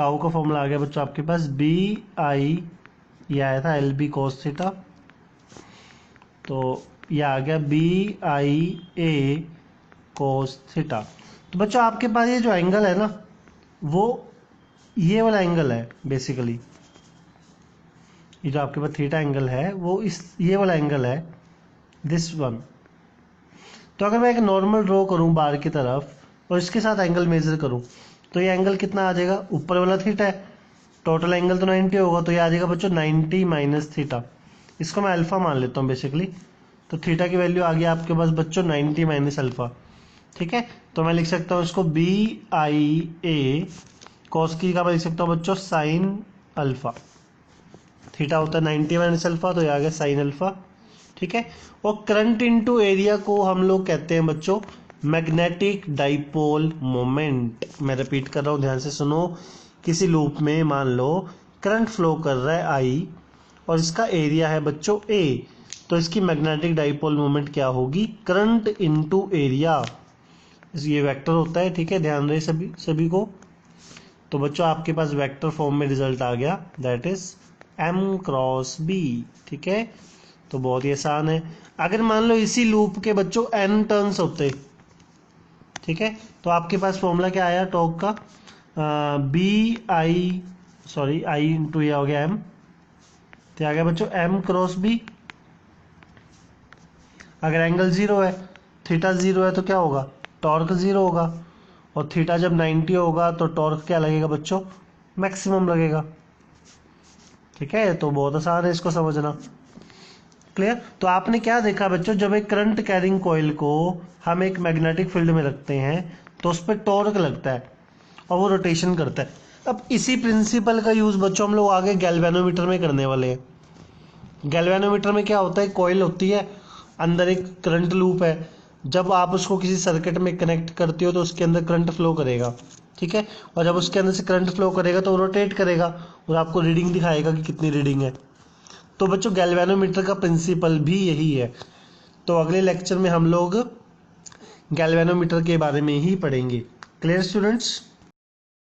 Tau का formula आ गया बच्चों आपके पास बी आई, ये आया था एल बी कोस थीटा, तो ये आ गया B I A cos theta. तो बच्चों आपके पास ये जो एंगल है ना, वो ये वाला एंगल है बेसिकली, ये जो आपके पास थीटा एंगल है वो ये वाला एंगल है, दिस वन। तो अगर मैं एक नॉर्मल ड्रॉ करूं बार की तरफ और इसके साथ एंगल मेजर करूं, तो ये एंगल कितना आ जाएगा, ऊपर वाला थीटा है, टोटल एंगल तो 90 होगा, तो ये आ जाएगा बच्चों 90 माइनस थीटा। इसको मैं अल्फा मान लेता हूँ बेसिकली, तो थीटा की वैल्यू आ गई आपके पास बच्चों 90 माइनस अल्फा। ठीक है, तो मैं लिख सकता हूँ इसको बी आई ए कॉस की का मैं लिख सकता हूँ बच्चों साइन अल्फा। थीटा होता है 90 माइनस अल्फा, तो ये आ गया साइन अल्फा। ठीक है, और करंट इनटू एरिया को हम लोग कहते हैं बच्चों मैग्नेटिक डाइपोल मोमेंट। मैं रिपीट कर रहा हूँ, ध्यान से सुनो। किसी लूप में मान लो करंट फ्लो कर रहा है आई और इसका एरिया है बच्चों ए, तो इसकी मैग्नेटिक डाइपोल मोमेंट क्या होगी, करंट इनटू एरिया। ये वेक्टर होता है, ठीक है, ध्यान रहे सभी को। तो बच्चों आपके पास वेक्टर फॉर्म में रिजल्ट आ गया, that is M cross B. ठीक है, तो बहुत ही आसान है। अगर मान लो इसी लूप के बच्चों n टर्न्स होते, ठीक है, तो आपके पास फॉर्मूला क्या आया टॉर्क का, आई इंटू ये हो गया m, तो आ गया बच्चों m क्रॉस बी। अगर एंगल जीरो है, थीटा जीरो है, तो क्या होगा, टॉर्क जीरो होगा, और थीटा जब 90 होगा तो टॉर्क क्या लगेगा बच्चों, मैक्सिमम लगेगा। ठीक है, तो बहुत आसान है इसको समझना। क्लियर। तो आपने क्या देखा बच्चों, जब एक करंट कैरिंग कॉइल को हम एक मैग्नेटिक फील्ड में रखते हैं तो उस पर टॉर्क लगता है और वो रोटेशन करता है। अब इसी प्रिंसिपल का यूज बच्चों हम लोग आगे गैल्वेनोमीटर में करने वाले हैं। गैल्वेनोमीटर में क्या होता है, कॉइल होती है, अंदर एक करंट लूप है, जब आप उसको किसी सर्किट में कनेक्ट करते हो तो उसके अंदर करंट फ्लो करेगा। ठीक है, और जब उसके अंदर से करंट फ्लो करेगा तो रोटेट करेगा और आपको रीडिंग दिखाएगा कि कितनी रीडिंग है। तो बच्चों गैल्वेनोमीटर का प्रिंसिपल भी यही है। तो अगले लेक्चर में हम लोग गैल्वेनोमीटर के बारे में ही पढ़ेंगे। Clear students.